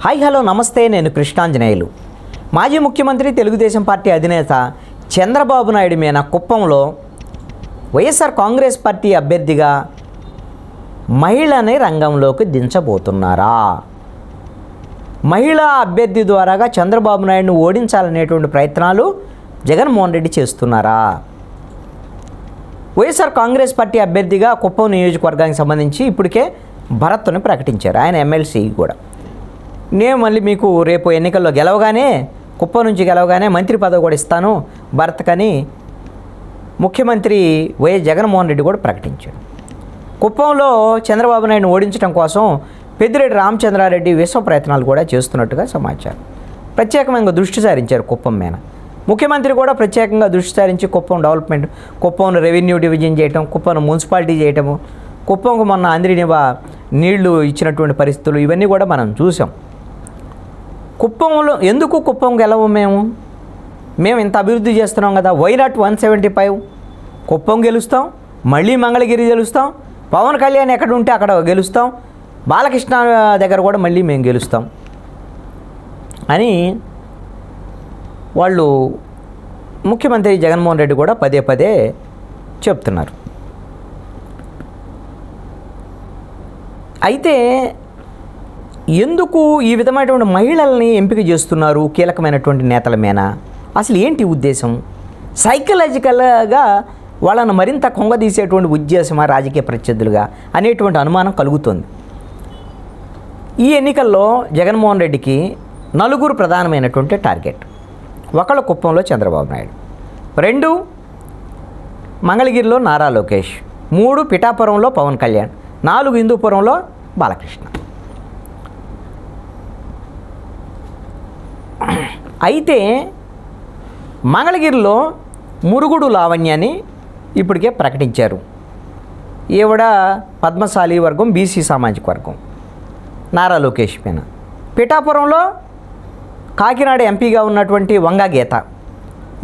Hi hello నమస్తే, నేను కృష్ణాంజనేయులు. మాజీ ముఖ్యమంత్రి తెలుగుదేశం పార్టీ అధినేత చంద్రబాబు నాయుడు మీద కుప్పంలో వైఎస్ఆర్ కాంగ్రెస్ పార్టీ అభ్యర్థిగా మహిళని రంగంలోకి దించబోతున్నారా? మహిళా అభ్యర్థి ద్వారాగా చంద్రబాబు నాయుడును ఓడించాలనేటువంటి ప్రయత్నాలు జగన్మోహన్ రెడ్డి చేస్తున్నారా? వైఎస్ఆర్ కాంగ్రెస్ పార్టీ అభ్యర్థిగా కుప్పం నియోజకవర్గానికి సంబంధించి ఇప్పటికే భరత్ను ప్రకటించారు. ఆయన ఎమ్మెల్సీ కూడా. నేను మళ్ళీ మీకు రేపు ఎన్నికల్లో గెలవగానే, కుప్పం నుంచి గెలవగానే మంత్రి పదవి కూడా ఇస్తాను భరత్కని ముఖ్యమంత్రి వైఎస్ జగన్మోహన్ రెడ్డి కూడా ప్రకటించాడు. కుప్పంలో చంద్రబాబు నాయుడుని ఓడించడం కోసం పెద్దిరెడ్డి రామచంద్రారెడ్డి విశ్వ ప్రయత్నాలు కూడా చేస్తున్నట్టుగా సమాచారం. ప్రత్యేకంగా దృష్టి సారించారు కుప్పం మీద. ముఖ్యమంత్రి కూడా ప్రత్యేకంగా దృష్టి సారించి కుప్పం డెవలప్మెంట్, కుప్పంను రెవెన్యూ డివిజన్ చేయటం, కుప్పంను మున్సిపాలిటీ చేయటము, కుప్పంకు మొన్న అంద్రినివా నీళ్లు ఇచ్చినటువంటి పరిస్థితులు ఇవన్నీ కూడా మనం చూసాం. కుప్పంలో ఎందుకు కుప్పం గెలవు? మేము ఇంత అభివృద్ధి చేస్తున్నాం కదా, వై నాట్ 175? కుప్పం గెలుస్తాం, మళ్ళీ మంగళగిరి గెలుస్తాం, పవన్ కళ్యాణ్ ఎక్కడ ఉంటే అక్కడ గెలుస్తాం, బాలకృష్ణ దగ్గర కూడా మళ్ళీ మేము గెలుస్తాం అని వాళ్ళు ముఖ్యమంత్రి జగన్మోహన్ రెడ్డి కూడా పదే పదే చెప్తున్నారు. అయితే ఎందుకు ఈ విధమైనటువంటి మహిళల్ని ఎంపిక చేస్తున్నారు కీలకమైనటువంటి నేతల మీద? అసలు ఏంటి ఉద్దేశం? సైకలాజికల్గా వాళ్ళను మరింత కొంగదీసేటువంటి ఉద్దేశమా రాజకీయ ప్రత్యర్థులుగా అనేటువంటి అనుమానం కలుగుతుంది. ఈ ఎన్నికల్లో జగన్మోహన్ రెడ్డికి నలుగురు ప్రధానమైనటువంటి టార్గెట్. ఒకళ్ళు కుప్పంలో చంద్రబాబు నాయుడు, 2 మంగళగిరిలో నారా లోకేష్, 3 పిఠాపురంలో పవన్ కళ్యాణ్, 4 హిందూపురంలో బాలకృష్ణ. అయితే మంగళగిరిలో మురుగుడు లావణ్యాన్ని ఇప్పటికే ప్రకటించారు. ఈవిడ పద్మశాలి వర్గం, బీసీ సామాజిక వర్గం, నారా లోకేష్ పైన. పిఠాపురంలో కాకినాడ ఎంపీగా ఉన్నటువంటి వంగా గీత,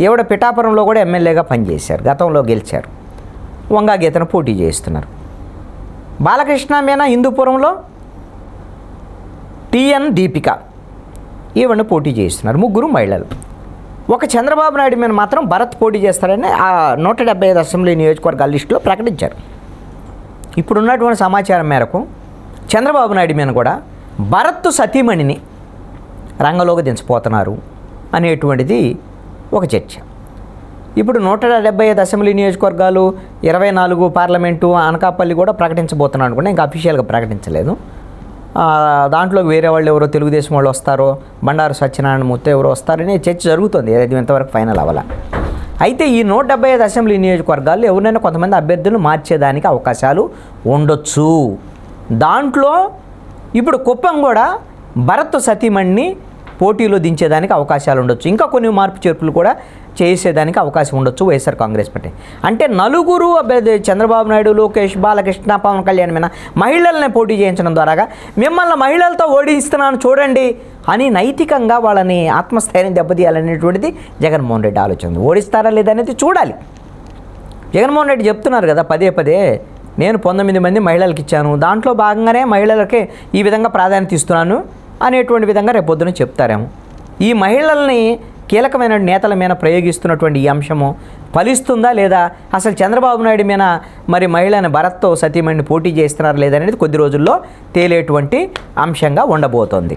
ఈవిడ పిఠాపురంలో కూడా ఎమ్మెల్యేగా పనిచేశారు, గతంలో గెలిచారు. వంగా గీతను పోటీ చేస్తున్నారు. బాలకృష్ణ మీన హిందూపురంలో టిఎన్ దీపిక, ఈవెన్ పోటీ చేస్తున్నారు. 3 మహిళలు. ఒక చంద్రబాబు నాయుడు మీద మాత్రం భరత్ పోటీ చేస్తారని ఆ 175 అసెంబ్లీ నియోజకవర్గాల లిస్టులో ప్రకటించారు. ఇప్పుడున్నటువంటి సమాచారం మేరకు చంద్రబాబు నాయుడు మీద కూడా భరత్ సతీమణిని రంగంలోకి దించబోతున్నారు అనేటువంటిది ఒక చర్చ. ఇప్పుడు 175 అసెంబ్లీ నియోజకవర్గాలు, 24 పార్లమెంటు, అనకాపల్లి కూడా ప్రకటించబోతున్నారు అనుకుంటే ఇంకా అఫీషియల్గా ప్రకటించలేదు. దాంట్లోకి వేరే వాళ్ళు ఎవరో తెలుగుదేశం వాళ్ళు వస్తారో, బండారు సత్యనారాయణ మూర్తి ఎవరో వస్తారని చర్చ జరుగుతుంది. అది ఇంతవరకు ఫైనల్ అవ్వాల. అయితే ఈ 175 అసెంబ్లీ నియోజకవర్గాల్లో ఎవరైనా కొంతమంది అభ్యర్థులను మార్చేదానికి అవకాశాలు ఉండొచ్చు. దాంట్లో ఇప్పుడు కుప్పం కూడా భరత్ సతీమణిని పోటీలో దించేదానికి అవకాశాలు ఉండొచ్చు. ఇంకా కొన్ని మార్పు చేర్పులు కూడా చేసేదానికి అవకాశం ఉండొచ్చు వైఎస్ఆర్ కాంగ్రెస్ పార్టీ. అంటే నలుగురు అభ్యర్థి చంద్రబాబు నాయుడు, లోకేష్, బాలకృష్ణ, పవన్ కళ్యాణ్ మీద మహిళల్ని పోటీ చేయించడం ద్వారాగా మిమ్మల్ని మహిళలతో ఓడిస్తున్నాను చూడండి అని నైతికంగా వాళ్ళని ఆత్మస్థైర్యం దెబ్బతీయాలనేటువంటిది జగన్మోహన్ రెడ్డి ఆలోచన. ఓడిస్తారా లేదనేది చూడాలి. జగన్మోహన్ రెడ్డి చెప్తున్నారు కదా పదే పదే, నేను 19 మంది మహిళలకు ఇచ్చాను, దాంట్లో భాగంగానే మహిళలకే ఈ విధంగా ప్రాధాన్యత ఇస్తున్నాను అనేటువంటి విధంగా రేపొద్దున చెప్తారేమో. ఈ మహిళల్ని కీలకమైన నేతల మీద ప్రయోగిస్తున్నటువంటి ఈ అంశము ఫలిస్తుందా లేదా, అసలు చంద్రబాబు నాయుడు మీద మరి మహిళని భరత్తో సతీమణిని పోటీ చేస్తున్నారు లేదనేది కొద్ది రోజుల్లో తేలేటువంటి అంశంగా ఉండబోతోంది.